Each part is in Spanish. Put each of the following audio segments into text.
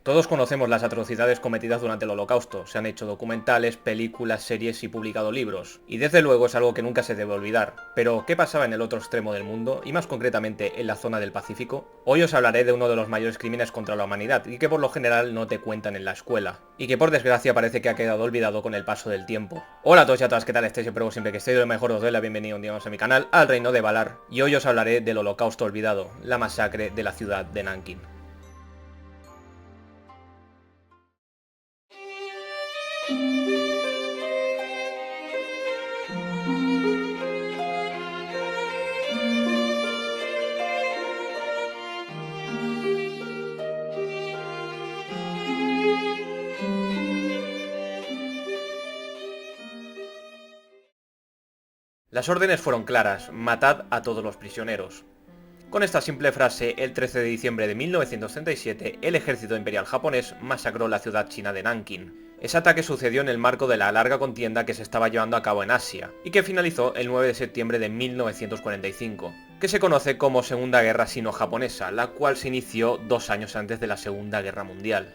Todos conocemos las atrocidades cometidas durante el Holocausto, se han hecho documentales, películas, series y publicado libros, y desde luego es algo que nunca se debe olvidar. Pero, ¿qué pasaba en el otro extremo del mundo, y más concretamente en la zona del Pacífico? Hoy os hablaré de uno de los mayores crímenes contra la humanidad, y que por lo general no te cuentan en la escuela, y que por desgracia parece que ha quedado olvidado con el paso del tiempo. Hola a todos y a todas, ¿qué tal estáis? Espero siempre que estéis de lo mejor, os doy la bienvenida un día más a mi canal, al Reino de Valar, y hoy os hablaré del Holocausto olvidado, la masacre de la ciudad de Nankín. Las órdenes fueron claras: matad a todos los prisioneros. Con esta simple frase, el 13 de diciembre de 1937, el ejército imperial japonés masacró la ciudad china de Nankín. Ese ataque sucedió en el marco de la larga contienda que se estaba llevando a cabo en Asia, y que finalizó el 9 de septiembre de 1945, que se conoce como Segunda Guerra Sino-Japonesa, la cual se inició 2 años antes de la Segunda Guerra Mundial.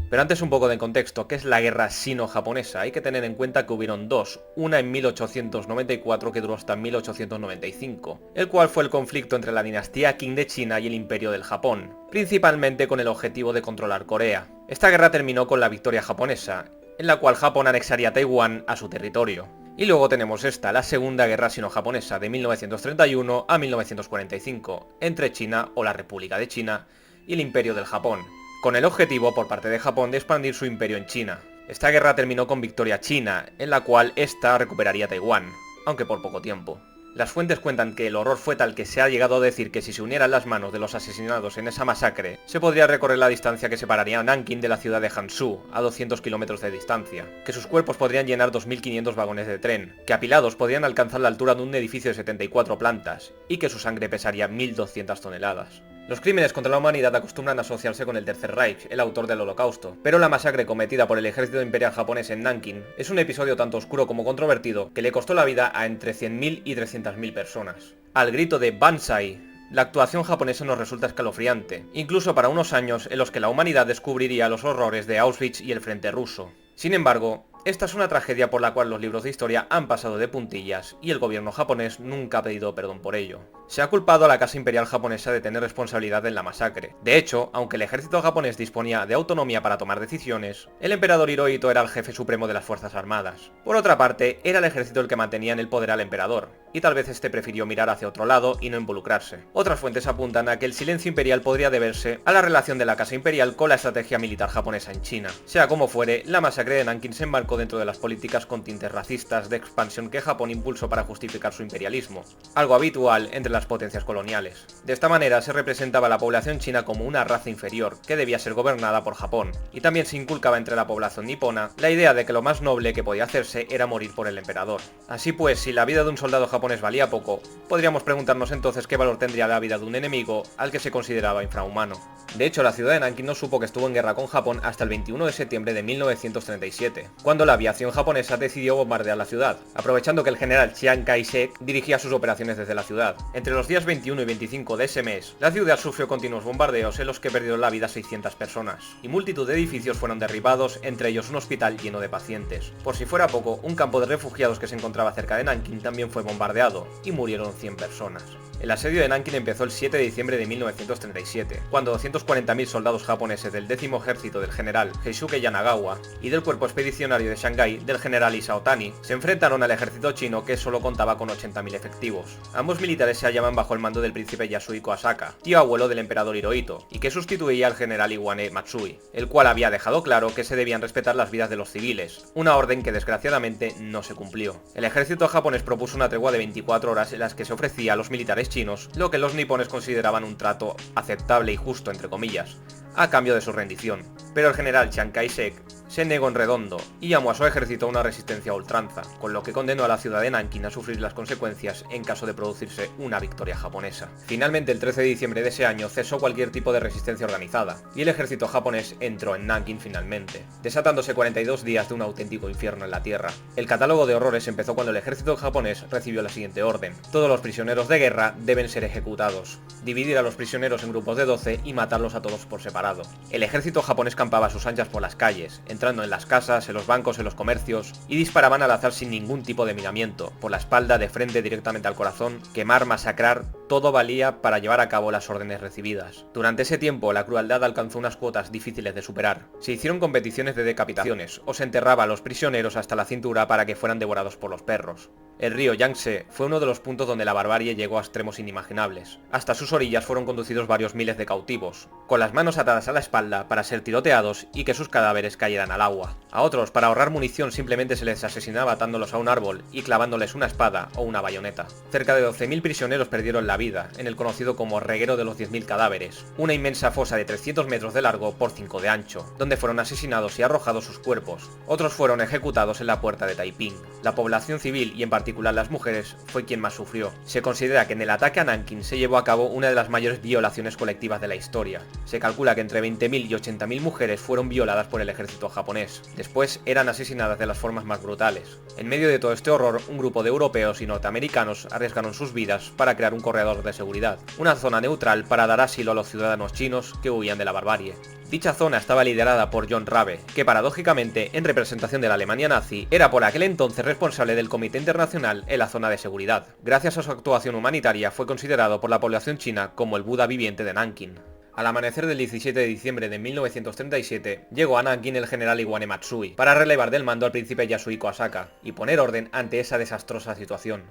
Pero antes un poco de contexto, ¿qué es la guerra sino-japonesa? Hay que tener en cuenta que hubieron dos, una en 1894 que duró hasta 1895, el cual fue el conflicto entre la dinastía Qing de China y el Imperio del Japón, principalmente con el objetivo de controlar Corea. Esta guerra terminó con la victoria japonesa, en la cual Japón anexaría Taiwán a su territorio. Y luego tenemos esta, la Segunda Guerra Sino-Japonesa de 1931 a 1945, entre China o la República de China y el Imperio del Japón, con el objetivo por parte de Japón de expandir su imperio en China. Esta guerra terminó con victoria china, en la cual ésta recuperaría Taiwán, aunque por poco tiempo. Las fuentes cuentan que el horror fue tal que se ha llegado a decir que si se unieran las manos de los asesinados en esa masacre, se podría recorrer la distancia que separaría a Nankín de la ciudad de Hanzhou, a 200 kilómetros de distancia, que sus cuerpos podrían llenar 2.500 vagones de tren, que apilados podrían alcanzar la altura de un edificio de 74 plantas, y que su sangre pesaría 1.200 toneladas. Los crímenes contra la humanidad acostumbran a asociarse con el Tercer Reich, el autor del Holocausto, pero la masacre cometida por el ejército imperial japonés en Nankín es un episodio tanto oscuro como controvertido que le costó la vida a entre 100.000 y 300.000 personas. Al grito de Banzai, la actuación japonesa nos resulta escalofriante, incluso para unos años en los que la humanidad descubriría los horrores de Auschwitz y el frente ruso. Sin embargo, esta es una tragedia por la cual los libros de historia han pasado de puntillas y el gobierno japonés nunca ha pedido perdón por ello. Se ha culpado a la Casa Imperial japonesa de tener responsabilidad en la masacre. De hecho, aunque el ejército japonés disponía de autonomía para tomar decisiones, el emperador Hirohito era el jefe supremo de las fuerzas armadas. Por otra parte, era el ejército el que mantenía en el poder al emperador, y tal vez este prefirió mirar hacia otro lado y no involucrarse. Otras fuentes apuntan a que el silencio imperial podría deberse a la relación de la Casa Imperial con la estrategia militar japonesa en China. Sea como fuere, la masacre de Nankín se enmarcó dentro de las políticas con tintes racistas de expansión que Japón impulsó para justificar su imperialismo, algo habitual entre las potencias coloniales. De esta manera se representaba a la población china como una raza inferior que debía ser gobernada por Japón, y también se inculcaba entre la población nipona la idea de que lo más noble que podía hacerse era morir por el emperador. Así pues, si la vida de un soldado japonés valía poco, podríamos preguntarnos entonces qué valor tendría la vida de un enemigo al que se consideraba infrahumano. De hecho, la ciudad de Nankín no supo que estuvo en guerra con Japón hasta el 21 de septiembre de 1937, cuando la aviación japonesa decidió bombardear la ciudad, aprovechando que el general Chiang Kai-shek dirigía sus operaciones desde la ciudad. Entre los días 21 y 25 de ese mes, la ciudad sufrió continuos bombardeos en los que perdieron la vida 600 personas, y multitud de edificios fueron derribados, entre ellos un hospital lleno de pacientes. Por si fuera poco, un campo de refugiados que se encontraba cerca de Nankín también fue bombardeado, y murieron 100 personas. El asedio de Nankín empezó el 7 de diciembre de 1937, cuando 240.000 soldados japoneses del 10º ejército del general Heisuke Yanagawa y del cuerpo expedicionario de Shanghái del general Isao Tani se enfrentaron al ejército chino, que solo contaba con 80.000 efectivos. Ambos militares se hallaban bajo el mando del príncipe Yasuhiko Asaka, tío abuelo del emperador Hirohito, y que sustituía al general Iwane Matsui, el cual había dejado claro que se debían respetar las vidas de los civiles, una orden que desgraciadamente no se cumplió. El ejército japonés propuso una tregua de 24 horas en las que se ofrecía a los militares chinos lo que los nipones consideraban un trato aceptable y justo, entre comillas, a cambio de su rendición. Pero el general Chiang Kai-shek se negó en redondo y llamó a su ejército a una resistencia a ultranza, con lo que condenó a la ciudad de Nankín a sufrir las consecuencias en caso de producirse una victoria japonesa. Finalmente, el 13 de diciembre de ese año cesó cualquier tipo de resistencia organizada, y el ejército japonés entró en Nankín finalmente, desatándose 42 días de un auténtico infierno en la tierra. El catálogo de horrores empezó cuando el ejército japonés recibió la siguiente orden: todos los prisioneros de guerra deben ser ejecutados, dividir a los prisioneros en grupos de 12 y matarlos a todos por separado. El ejército japonés campaba a sus anchas por las calles, entrando en las casas, en los bancos, en los comercios, y disparaban al azar sin ningún tipo de miramiento, por la espalda, de frente, directamente al corazón. Quemar, masacrar, todo valía para llevar a cabo las órdenes recibidas. Durante ese tiempo, la crueldad alcanzó unas cuotas difíciles de superar. Se hicieron competiciones de decapitaciones, o se enterraba a los prisioneros hasta la cintura para que fueran devorados por los perros. El río Yangtze fue uno de los puntos donde la barbarie llegó a extremos inimaginables. Hasta sus orillas fueron conducidos varios miles de cautivos, con las manos atadas a la espalda para ser tiroteados y que sus cadáveres cayeran al agua. A otros, para ahorrar munición, simplemente se les asesinaba atándolos a un árbol y clavándoles una espada o una bayoneta. Cerca de 12.000 prisioneros perdieron la vida en el conocido como reguero de los 10.000 cadáveres, una inmensa fosa de 300 metros de largo por 5 de ancho, donde fueron asesinados y arrojados sus cuerpos. Otros fueron ejecutados en la puerta de Taiping. La población civil, y en particular las mujeres, fue quien más sufrió. Se considera que en el ataque a Nankín se llevó a cabo una de las mayores violaciones colectivas de la historia. Se calcula que entre 20.000 y 80.000 mujeres fueron violadas por el ejército japonés. Después eran asesinadas de las formas más brutales. En medio de todo este horror, un grupo de europeos y norteamericanos arriesgaron sus vidas para crear un corredor de seguridad, una zona neutral para dar asilo a los ciudadanos chinos que huían de la barbarie. Dicha zona estaba liderada por John Rabe, que paradójicamente, en representación de la Alemania nazi, era por aquel entonces responsable del Comité Internacional en la zona de seguridad. Gracias a su actuación humanitaria fue considerado por la población china como el Buda viviente de Nankín. Al amanecer del 17 de diciembre de 1937, llegó a Nankín el general Iwane Matsui para relevar del mando al príncipe Yasuhiko Asaka y poner orden ante esa desastrosa situación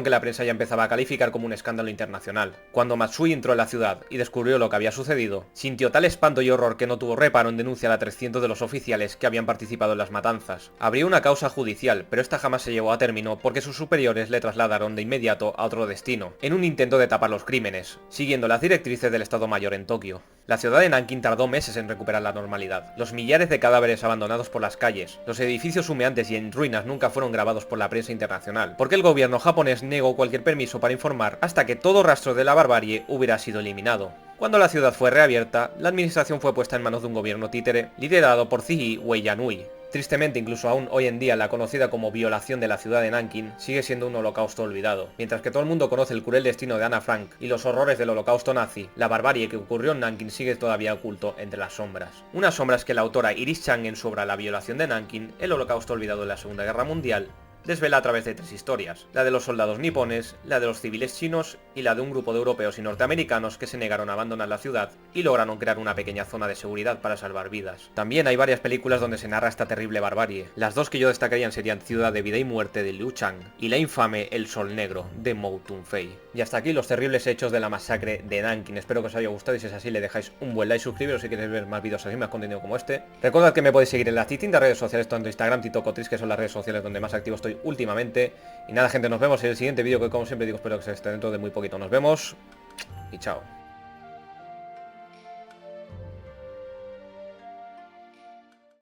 que la prensa ya empezaba a calificar como un escándalo internacional. Cuando Matsui entró en la ciudad y descubrió lo que había sucedido, sintió tal espanto y horror que no tuvo reparo en denunciar a 300 de los oficiales que habían participado en las matanzas. Abrió una causa judicial, pero esta jamás se llevó a término porque sus superiores le trasladaron de inmediato a otro destino, en un intento de tapar los crímenes, siguiendo las directrices del Estado Mayor en Tokio. La ciudad de Nankín tardó meses en recuperar la normalidad. Los millares de cadáveres abandonados por las calles, los edificios humeantes y en ruinas nunca fueron grabados por la prensa internacional, porque el gobierno japonés negó cualquier permiso para informar hasta que todo rastro de la barbarie hubiera sido eliminado. Cuando la ciudad fue reabierta, la administración fue puesta en manos de un gobierno títere liderado por Zhihyi Weiyanui. Tristemente, incluso aún hoy en día, la conocida como violación de la ciudad de Nankín sigue siendo un holocausto olvidado. Mientras que todo el mundo conoce el cruel destino de Ana Frank y los horrores del holocausto nazi, la barbarie que ocurrió en Nankín sigue todavía oculto entre las sombras. Unas sombras que la autora Iris Chang en su obra La violación de Nankín, el holocausto olvidado de la Segunda Guerra Mundial, desvela a través de 3 historias: la de los soldados nipones, la de los civiles chinos y la de un grupo de europeos y norteamericanos que se negaron a abandonar la ciudad y lograron crear una pequeña zona de seguridad para salvar vidas. También hay varias películas donde se narra esta terrible barbarie. Las dos que yo destacaría serían Ciudad de Vida y Muerte de Liu Chang y la infame El Sol Negro de Mou Tun-fei. Y hasta aquí los terribles hechos de la masacre de Nankín. Espero que os haya gustado y si es así le dejáis un buen like, suscribiros si queréis ver más vídeos así, más contenido como este. Recordad que me podéis seguir en las distintas redes sociales, tanto Instagram, TikTok o Twitch, que son las redes sociales donde más activo estoy últimamente. Y nada, gente, nos vemos en el siguiente vídeo, que como siempre digo espero que se esté dentro de muy poquito. Nos vemos y chao.